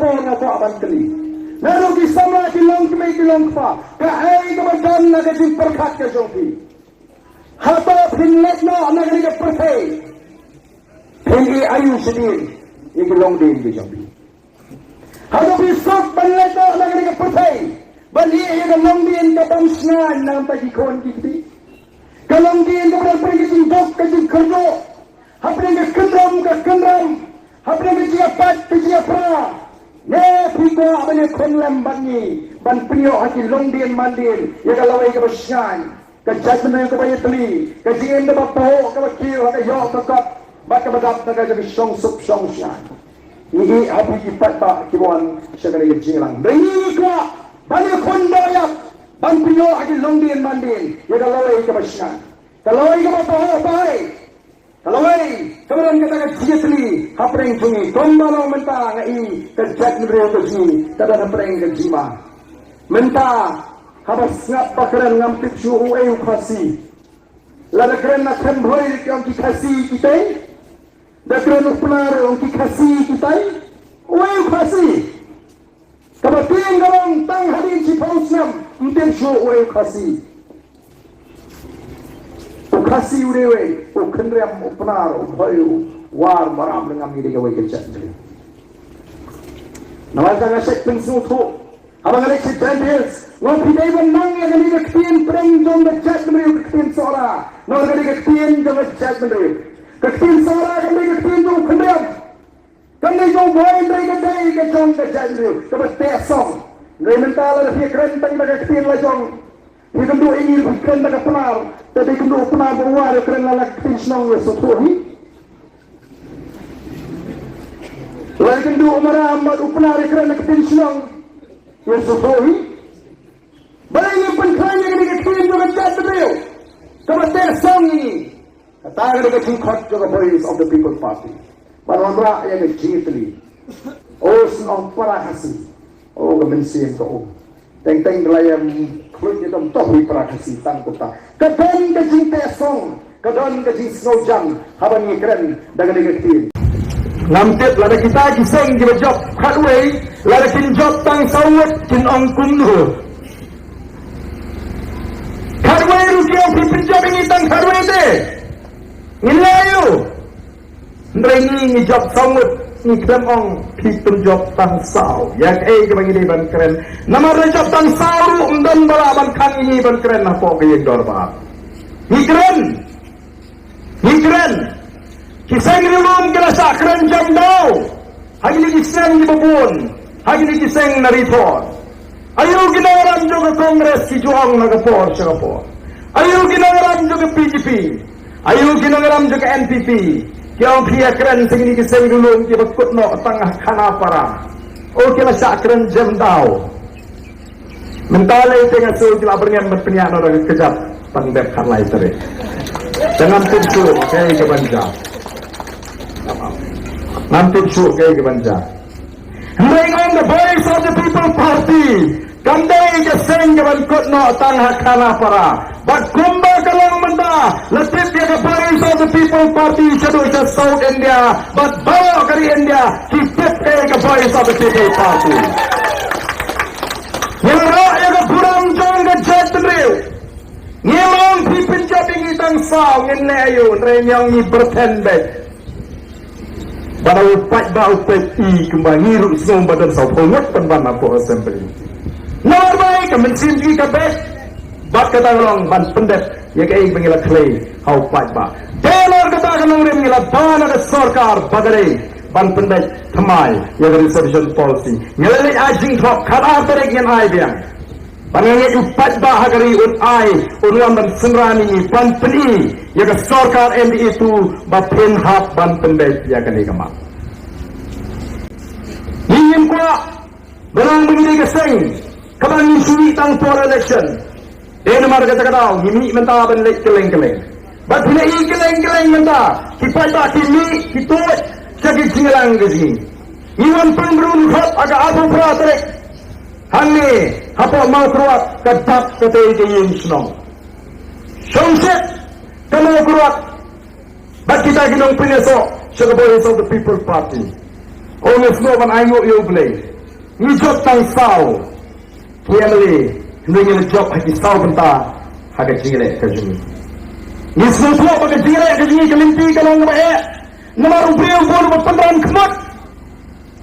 po na po abantali. Meron kisama kilong kami kilong pa. Kahit kabagan na kajing perkat ka jongki. Hatap hinlet na nagari ka perkay. Hindi ayun sendiri. Yung kilong din ka jongki. Hatap isok banlet na nagari ka perkay. Bali yung kilong din ka bangsnan ng pagikon kiti. Kilong din ka berapa kajing dok kajing kerjo. Hapin ka kendram. Hapin ka jiapat jiapra. Ne pigo abane konlam bangi ban priyo haki longdien mandin ya kalawai ka basyan ka judgment ka bayatli ka jingen da bapo ka bakil ka yo ka kap baka badap na ka song sup song syan ni abi ipat ba kibuan siya kali jingang dai ko bani kondo ya ban priyo haki longdien mandin ya kalawai ka basyan kalawai ka bapo bai kalawai kemudian katakan jiatli hapreng sungi kombalong mentah ngai kerjat mereka sini tada hapreng kejima mentah habas ngap bakaran ngampit suhu eu khasi lada keren nak kembali yang dikasih kita dah keren upnar yang dikasih kita eu khasi kebetulan kalau tang hari cipausnam mungkin suhu eu khasi ukasi urewe ukendrem upnar upayu war maram dengan miri gawe kerja ni nawal tanga sek pensu tu abang alek Daniels ngau pidai benang yang ni ketin preng jom berchat meri ketin sora ngau kali ketin jom berchat meri ketin sora kali ketin jom kendrem kali jom boy meri kedai ke jom berchat meri kebat tesong ngai mental ada keren tang baga ketin la jom ni kendu ini keren baga penar tapi kendu penar berwar keren la ketin snong wesotori lagi kendu umara amat penar keren ketin snong wesotori balai pun kerana kena ketin juga jatuh beliau kebat tesong ini kata kena ketin khot juga voice of the People's Party baru yang kecil oh senang para hasil oh kemensian kau teng-teng gelayam kulit itu toh prakasi tang kota kedon kecing tesong kedon kecing snowjam haban ni keren dagang ketin namtet lada kita kiseng di job hardway lada kin job tang sawat kin ong kundu hardway rupiah pipin job ini tang hardway de nilayu ndrengi ni job sawat ni kram ong pipin job tang saw yang ke bagi di ban keren nama job tang saw undan bala ban kan ini ban keren na po ke dor ba ni keren kiseng rilum kelasa keren jam daw hagi ni kiseng di babun hagi ni kiseng na report ayo ginawaran juga kongres ki juang na kapor sa kapor ayo ginawaran juga PDP ayo ginawaran juga NPP kaya pihak keren segini kiseng rilum ki bakut no tengah kana para o kelasa keren jam daw mentalai tengah so kila bernyan berpenyak no lagi kejap pandep kan lai tere jangan pintu kaya kebanja nanti syuk kaya kebanja laying on the voice of the People Party kandai keseng kebankut no tangha kana para but kumba kalang menta letip dia the voice of the People Party shadow is South India but bawa kari India kitip kaya ke voice of the People Party yang rakyat ke burang jong ke jatri ngimang pipin jabing itang saw ngene ayo renyang ni bertendek pada upat bau peti kembali ngiru semua badan saw pengut penban apa assembly normal kemencin ki kabeh bat kata long ban pendet ya kai pengila clay hau upat ba dollar kata kanong rim ngila bana ke sarkar bagare ban pendet thamai ya reservation policy ngeli ajing thok khara terek yan ai biang Pangangi upat bahagari un ai unuan dan senrani ban peni ya ke sarkar MD itu bapen hak ban pendek ya kani kama ingin ko berang begini keseng kaban suri tang for election den mar kata kata himi menta ban lek keleng-keleng bat hina i keleng-keleng menta kipai ba kimi kitut sagi singalang gezi iwan pengrun khat aga abu pra trek hangi apa mau keluar kedap ketai keyin senong songset kalau keluar bak kita ginong pineso sebagai voice of the People Party only slow man ayo you play ni job tang sao kiamli ni job haki sao benta haga jingile ka jumi ni semua baga jingile ka jumi kelimpi kalau ngabae nama rupiah pun berpendran kemut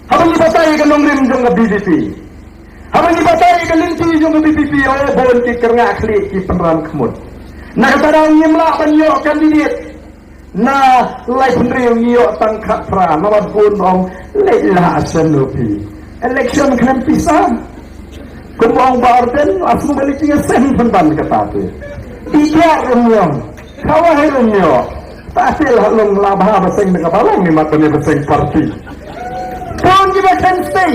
habang ibatai ka nongrim jong ka BBP habang ibatai ka linti jong ka BBP oh bon ki kerna akhli ki pendran kemut nak tarang nyemla banyo kandidat na lai pendriu ngiyo tangkat pra nama pun dong lelah senupi election kan pisang kumbang barden langsung balik tinggal sen pentan kata tu tiga rumyong kawah rumyo tak lah long labah beseng dengan balong ni matanya beseng parti pun kita can stay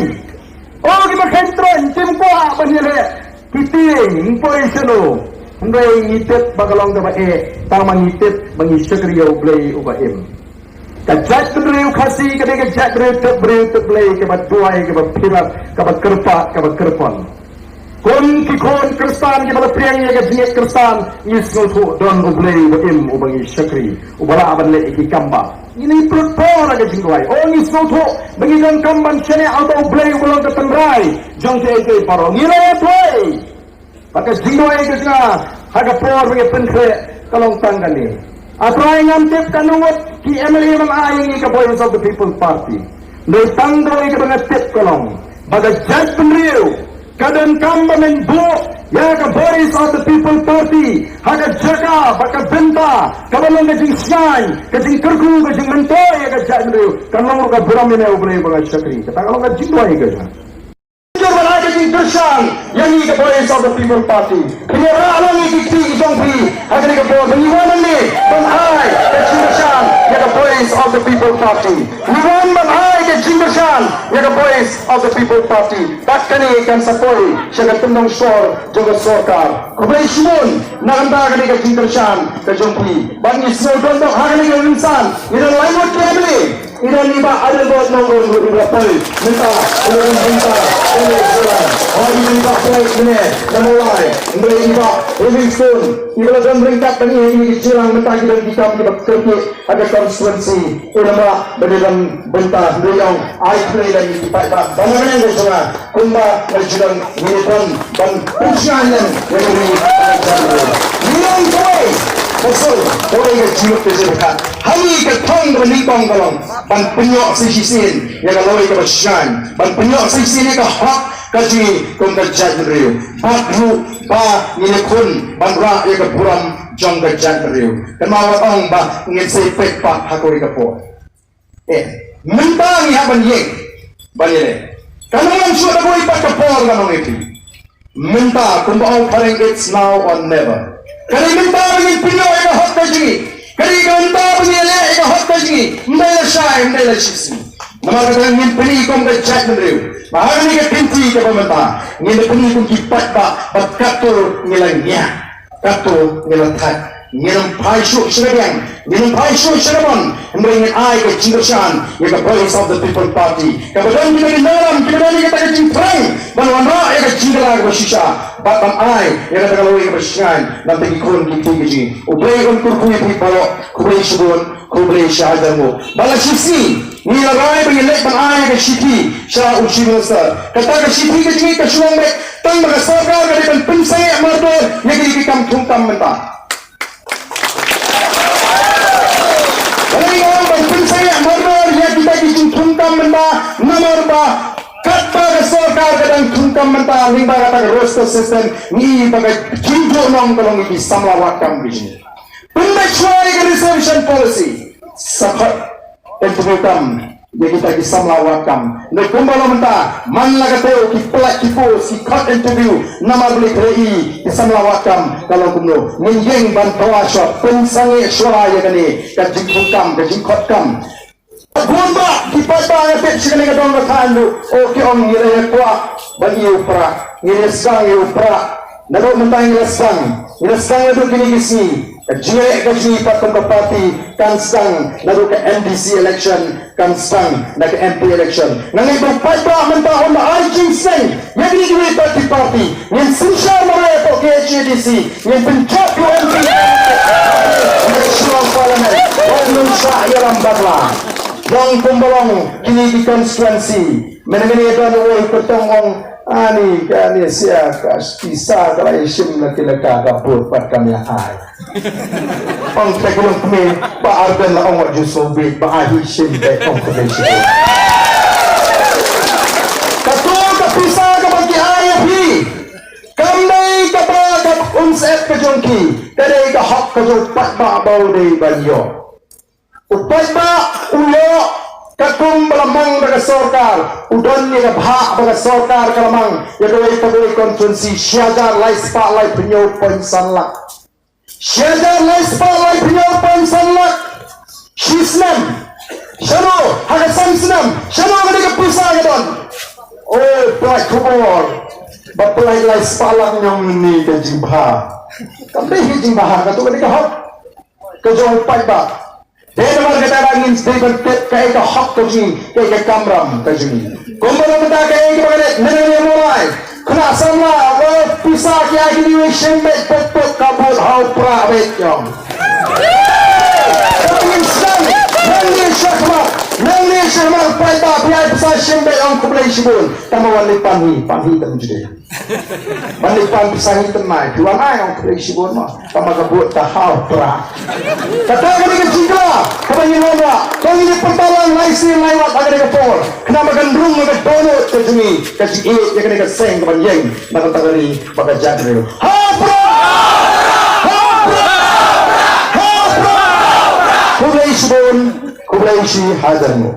oh kita can train tim kuah penjele kiting positional Ndai ngitip bagalong dapat tang ngitip bangi sekriyo play ubaim. Kajat beriu kasih kadang kajat beriu play kebat duai kebat pirat kebat kerpa kebat kerpon. Kon kikon kristan kebat priang ya kejenis kristan isno tu don ublay ubaim ubangi sekri ubala aban le ikikamba. Ini perpor aga jingwai. Oh isno tu bangi don kamban chene auto ublay ubalong ketengrai jong te paro ngilai tuai. Pakai jingwai ke sana haga por bagi penkre kalong tanggan ni. Atrai ngantip kanungot ki MLA man ayang ika Voice of the People Party. Doi tanggol ika ngantip kalong. Baga jat penriu kadan kamba men bu ya ka Voice of the People Party. Haga jaga baka benta kabalong kajing siyan kajing kerku kajing mentoy ya ka jat penriu kalong ka buramine ubre baga syakri. Kata kalong ka jingwai ke sana. Tersyang yang ini ke Voice of the People Party penyerak alang ini kiti jongpi agar ini ke penyiwanan ni benghai ke Jindersyang yang ke Voice of the People Party penyiwan benghai ke Jindersyang yang ke Voice of the People Party takkan ini kan sapoi syakat tendang syur juga sorkar kubai syumun nakanda ke Jindersyang ke jongpi bagi semua dondok hari ini ke insan ini lain buat kembali ini lima ada buat nongol di belakang minta ini jalan hari ini tak baik ini memulai mereka Livingstone ibarat mereka ini jelang mentah kita bekerja ada konstituensi ulama berdalam bentah beliau air dan dipakai bangunan yang bersama kumba berjuang militer dan perjuangan yang ini Pasal orang yang jiwa terjerat, hari ketang berlimpang kalong, ban penyok sisisin yang kalau kita bersyaitan, ban penyok sisisin yang hak kaji kongkajat beriu, bakru ba nilekun ban rak yang keburam jong kajat beriu, kemawat orang ba ngesai pek pak hakuri kepo. Mentang yang ban yeng, ban yeng. Kalau orang sudah boleh pak kepo orang itu, mentang kumbang paling it's now or never. Kali minta bagi pinyo eka hot kaji, kali minta bagi ele eka hot kaji, mbela syai mbela sisi. Nama kata ngin peni kom ke chat mendriu, bahar ni ke pinti ke pemerintah, ngin peni kom kipat ba, bat katur ngilangnya, katur ngilantat. Ngilang paisuk serabang, ngilang paisuk serabang, mengingin ai ke Jindersyang, ya ke Voice of the People Party. Kemudian kita di dalam, kita ke Jindersyang, mana ya ke Jindersyang ke Shisha, batang ai, ya ke kalau ya ke Shisha, nanti ikon kita keji. Ubay kon kurkunya pergi balok, kubay subun, kubay syahajamu. Bala sisi, nilagai bagi lek bang ai ke Shiti, syah uji monster. Kata ke Shiti keji ke suang mek, tang bagi sorga ke depan pensai mardor, ya ke dikam tungkam mentah. Kita dicungkam mentah nomor bah kata sorkar kadang cungkam mentah hingga kata roster system ni bagai jumbo nong tolong ini samlawakam begini pembacuai ke reservation policy sahabat dan cungkam dia kita di samlawakam dan kumbala mentah man laga teo ki pelak kipo si cut interview nama beli krei di samlawakam kalau kumno ninjeng ban tawasya pensange suara ya kani kajing cungkam kajing kotkam Gumba dipatah efek sekali ke dalam kandu. Oke om nilai kuat bagi upra, nilai sang upra. Nalu mentang nilai sang itu kini kisi. Jilek kaji patong parti kan sang nalu ke MDC election kan sang nak ke MP election. Nangai berpatah mentah onda arjing sang. Yang ini duit parti yang susah mereka ke HDC yang pencap UMP. Nasional Parlimen, Indonesia ialah badlah. Long kumbalong kini di konstituensi. Mengenai tuan uai ketongong ani kani siakas kisah kalau isim nak kena kabur pat kami hai. Ong tekulung kami Pak Arden lah ong jusobit Pak Ahisim dek ong kedesi. Katul kepisah kebagi ayah hi. Kami kepada unsep kejongki. Kadai ke hak kejong pat ba bau dei banyo. Upat ba ulo kakum belamang baga sorkar udon ni bha baga sorkar kalamang ya doi pagoi konstituensi syajar lai spa lai penyau pensanlak syajar lai spa lai penyau pensanlak shisnam shano haga samsnam shano ngade ke pusa gadon oh plai kubor baplai lai spa lang nyong ni ke jibha kambe hi jibha ka tu ngade ke hak ke jong pai ba Dia nama kita angin stable kayak ke hak tu sih kayak ke kamram tu sih. Kumpul kita kayak ke mana mana mulai. Kena sama pisah kiai ini sembet pot kabul hau pra betjong. Angin sang nanti syakma pai ba biar pisah sembet orang kubulai sibun. Tama wali panhi tu jadi. Wali pan pisah itu mai. Dua mai orang kubulai sibun mah. Tama kabut tak hau pra. Kata kami kecila. Kapan yang mana? Kau ini pertalan laisi lewat agar dekapor. Kenapa gendrung agar donut kejumi? Kaji ia kena keseng kapan yang nak tangani pada jadul. Hapra! Kublai sibun, kublai si hadarmu.